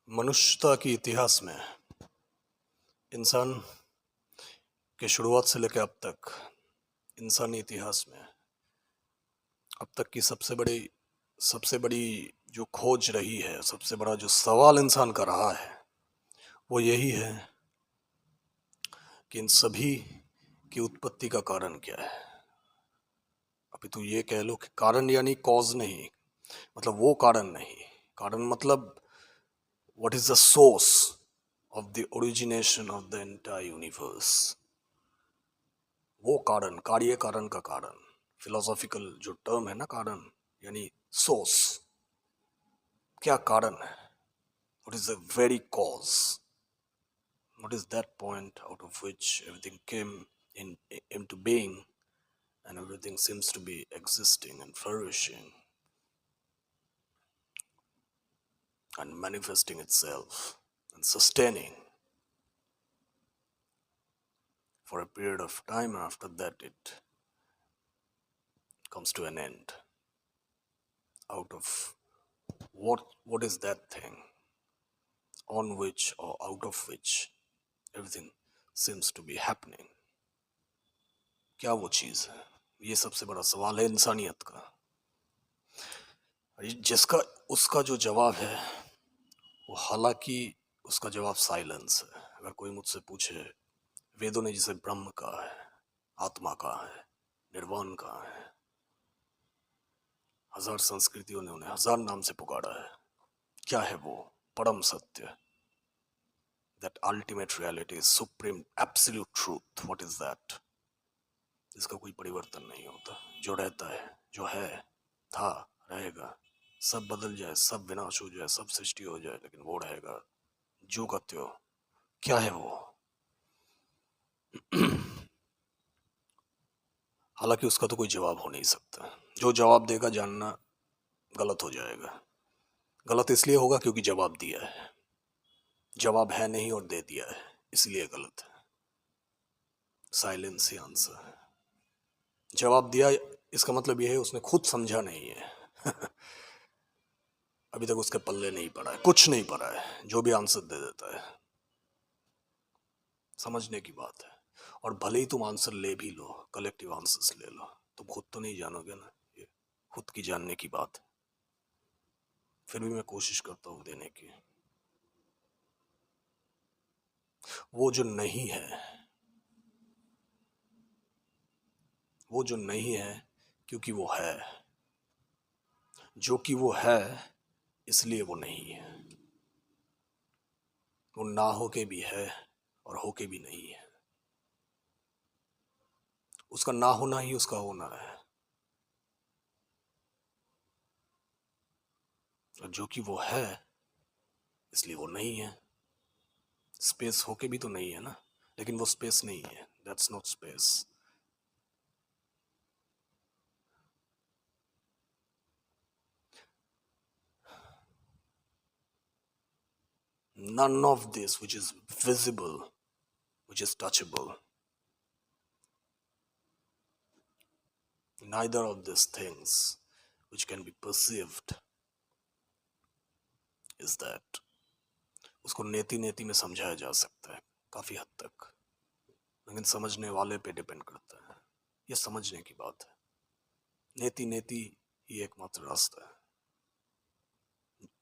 मनुष्यता के इतिहास में इंसान के शुरुआत से लेकर अब तक इंसानी इतिहास में अब तक की सबसे बड़ी जो खोज रही है, सबसे बड़ा जो सवाल इंसान का रहा है वो यही है कि इन सभी की उत्पत्ति का कारण क्या है। अभी तो ये कह लो कि कारण यानी कॉज नहीं, मतलब वो कारण नहीं। कारण मतलब what is the source of the origination of the entire universe. वो कारण, कार्य कारण का कारण, फिलोसॉफिकल जो टर्म है ना कारण यानी सोर्स। क्या कारण है? What is the very cause? What is that point out of which everything came into being and everything seems to be existing and flourishing and manifesting itself and sustaining for a period of time, and after that it comes to an end. Out of what is that thing on which or out of which everything seems to be happening? क्या वो चीज है? ये सबसे बड़ा सवाल है इंसानियत का। जिसका उसका जो जवाब है वो, हालांकि उसका जवाब साइलेंस है। अगर कोई मुझसे पूछे वेदों ने जिसे ब्रह्म कहा है, आत्मा कहा है, निर्वाण कहा है, हजार संस्कृतियों ने उन्हें हजार नाम से पुकारा है, क्या है वो परम सत्य? That ultimate reality is supreme absolute truth. What is that? जिसका कोई परिवर्तन नहीं होता, जो रहता है, जो है, था, रहेगा। सब बदल जाए, सब विनाश हो जाए, सब सृष्टि हो जाए, लेकिन वो रहेगा जो कहते हो। क्या है वो? हालांकि उसका तो कोई जवाब हो नहीं सकता। जो जवाब देगा जानना गलत हो जाएगा। गलत इसलिए होगा क्योंकि जवाब दिया है। जवाब है नहीं और दे दिया है, इसलिए गलत है। साइलेंस ही आंसर है। जवाब दिया इसका मतलब यह है उसने खुद समझा नहीं है। अभी तक उसके पल्ले नहीं पड़ा है, कुछ नहीं पड़ा है, जो भी आंसर दे देता है। समझने की बात है। और भले ही तुम आंसर ले भी लो, कलेक्टिव आंसर्स ले लो, तुम खुद तो नहीं जानोगे ना। ये खुद की जानने की बात है। फिर भी मैं कोशिश करता हूँ देने की। वो जो नहीं है, वो जो नहीं है क्योंकि वो है, जो कि वो है इसलिए वो नहीं है। वो ना होके भी है और होके भी नहीं है। उसका ना होना ही उसका होना है, और जो कि वो है इसलिए वो नहीं है। स्पेस होके भी तो नहीं है ना, लेकिन वो स्पेस नहीं है। That's not space. None of this which is visible, which is touchable, neither of these things which can be perceived is that। उसको नेति नेति में समझाया जा सकता है काफी हद तक, लेकिन समझने वाले पे डिपेंड करता है। ये समझने की बात है। नेति नेति ही एकमात्र रास्ता है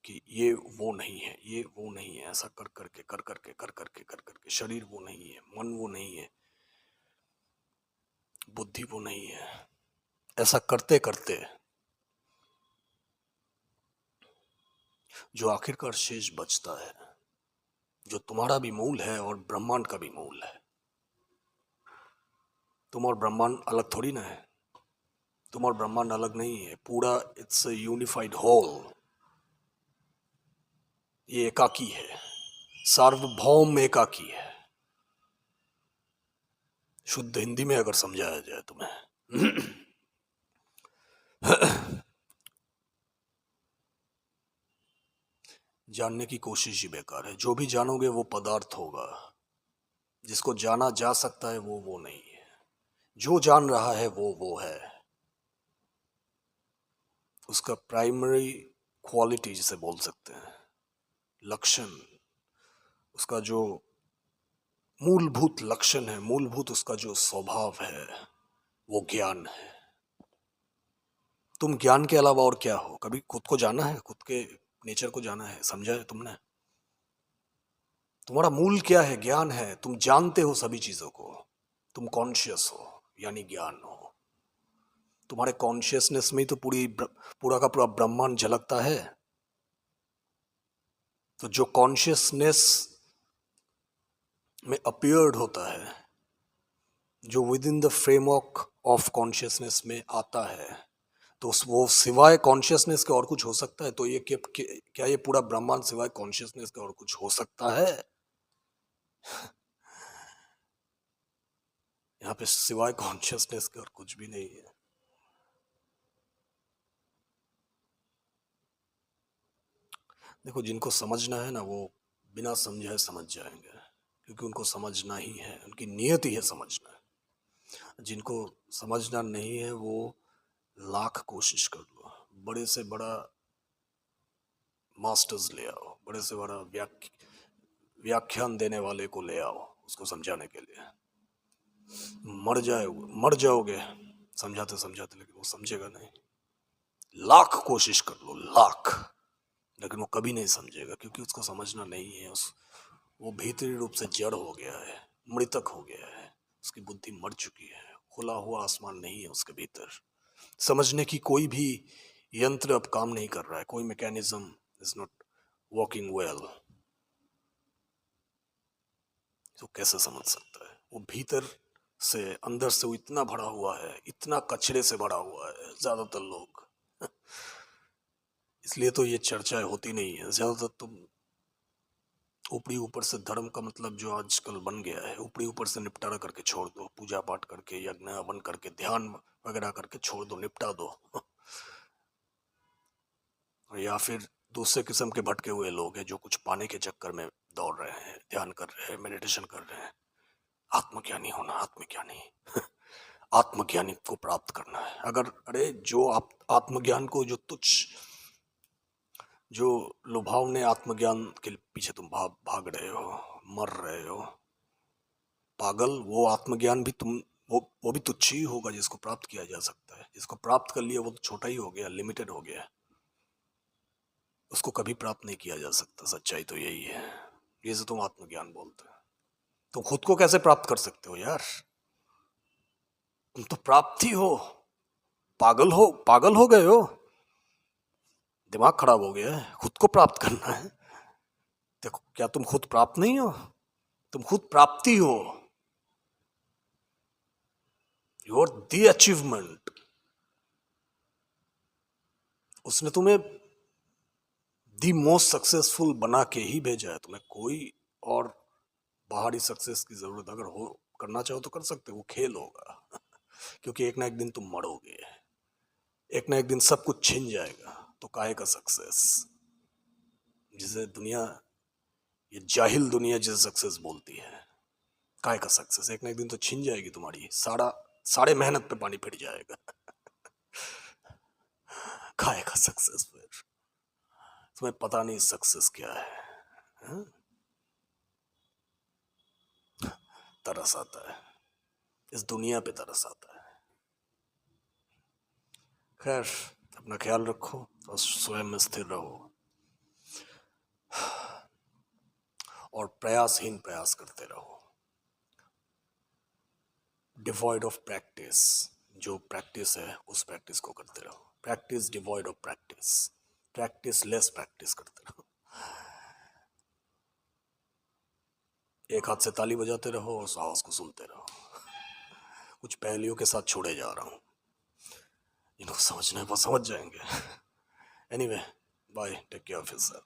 कि ये वो नहीं है, ये वो नहीं है। ऐसा कर करके कर करके कर करके कर करके शरीर वो नहीं है, मन वो नहीं है, बुद्धि वो नहीं है। ऐसा करते करते जो आखिरकार शेष बचता है, जो तुम्हारा भी मूल है और ब्रह्मांड का भी मूल है। तुम और ब्रह्मांड अलग थोड़ी ना है। तुम और ब्रह्मांड अलग नहीं है, पूरा इट्स अ यूनिफाइड होल। ये एकाकी है, सार्वभौम एकाकी है। शुद्ध हिंदी में अगर समझाया जाए तुम्हें। जानने की कोशिश ही बेकार है। जो भी जानोगे वो पदार्थ होगा। जिसको जाना जा सकता है वो नहीं है। जो जान रहा है वो है। उसका प्राइमरी क्वालिटी जिसे बोल सकते हैं, लक्षण, उसका जो मूलभूत लक्षण है, मूलभूत उसका जो स्वभाव है, वो ज्ञान है। तुम ज्ञान के अलावा और क्या हो? कभी खुद को जाना है? खुद के नेचर को जाना है? समझा है तुमने? तुम्हारा मूल क्या है? ज्ञान है। तुम जानते हो सभी चीजों को, तुम कॉन्शियस हो, यानी ज्ञान हो। तुम्हारे कॉन्शियसनेस में ही तो पूरा का पूरा ब्रह्मांड झलकता है। तो जो कॉन्शियसनेस में अपीयर्ड होता है, जो with in the framework of consciousness में आता है, तो वो सिवाय कॉन्शियसनेस के और कुछ हो सकता है? तो ये क्या ये पूरा ब्रह्मांड सिवाय कॉन्शियसनेस के और कुछ हो सकता है? यहाँ पे सिवाय कॉन्शियसनेस के और कुछ भी नहीं है। देखो, जिनको समझना है ना, वो बिना समझे समझ जाएंगे, क्योंकि उनको समझना ही है, उनकी नियत ही है समझना। जिनको समझना नहीं है, वो लाख कोशिश कर लो, बड़े से बड़ा मास्टर्स ले आओ, बड़े से बड़ा व्याख्यान देने वाले को ले आओ उसको समझाने के लिए, मर जाओगे समझाते समझाते, लेकिन वो समझेगा नहीं। लाख कोशिश कर लो, लाख, लेकिन वो कभी नहीं समझेगा, क्योंकि उसको समझना नहीं है। वो भीतरी रूप से जड़ हो गया है, मृतक हो गया है, उसकी बुद्धि मर चुकी है, खुला हुआ आसमान नहीं है उसके भीतर। समझने की कोई भी यंत्र अब काम नहीं कर रहा है, कोई mechanism is not working well. तो कैसे समझ सकता है? वो भीतर से, अंदर से वो इतना भरा हुआ है, इतना कचरे से भरा हुआ है ज्यादातर लोग। इसलिए तो ये चर्चाएं होती नहीं है ज्यादातर। तुम ऊपरी ऊपर से धर्म का मतलब जो आजकल बन गया है, ऊपरी ऊपर से निपटारा करके छोड़ दो, पूजा पाठ करके, यज्ञ हवन करके, ध्यान वगैरह करके छोड़ दो, निपटा दो। या फिर दूसरे किस्म के भटके हुए लोग हैं जो कुछ पाने के चक्कर में दौड़ रहे हैं, ध्यान कर रहे हैं, मेडिटेशन कर रहे हैं। आत्मज्ञानी होना, आत्मज्ञानी आत्मज्ञानी को प्राप्त करना है। अगर अरे जो आप आत्मज्ञान को, जो तुच्छ, जो लुभावने आत्मज्ञान के पीछे तुम भाग रहे हो, मर रहे हो, पागल, वो आत्मज्ञान भी तुम, वो भी तुच्छ ही होगा जिसको प्राप्त किया जा सकता है। जिसको प्राप्त कर लिया वो तो छोटा ही हो गया, लिमिटेड हो गया, उसको कभी प्राप्त नहीं किया जा सकता। सच्चाई तो यही है। ये से तुम आत्मज्ञान बोलते हो, तुम खुद को कैसे प्राप्त कर सकते हो यार? तुम तो प्राप्ति हो, पागल हो गए हो, दिमाग खराब हो गया है। खुद को प्राप्त करना है? देखो, क्या तुम खुद प्राप्त नहीं हो? तुम खुद प्राप्ति हो। You are the achievement. उसने तुम्हें दी मोस्ट सक्सेसफुल बना के ही भेजा है। तुम्हें कोई और बाहरी सक्सेस की जरूरत अगर हो, करना चाहो तो कर सकते हो, वो खेल होगा। क्योंकि एक ना एक दिन तुम मरोगे, एक ना एक दिन सब कुछ छिन जाएगा। तो काहे का सक्सेस? जिसे दुनिया, ये जाहिल दुनिया जिसे सक्सेस बोलती है, काहे का सक्सेस? एक ना एक दिन तो छिन जाएगी तुम्हारी, सारे मेहनत पे पानी फिर जाएगा। काहे का सक्सेस? फिर तुम्हें पता नहीं सक्सेस क्या है, हा? तरस आता है, इस दुनिया पे तरस आता है। खैर, अपना ख्याल रखो और स्वयं में स्थिर रहो, और प्रयासहीन प्रयास करते रहो। डिवॉइड ऑफ प्रैक्टिस, जो प्रैक्टिस है उस प्रैक्टिस को करते रहो। Practice devoid of practice, practice less practice करते रहो। एक हाथ से ताली बजाते रहो और साहस को सुनते रहो। कुछ पहेलियों के साथ छोड़े जा रहा हूँ, इनको समझने पर समझ जाएंगे। Anyway, bye, take care of yourself.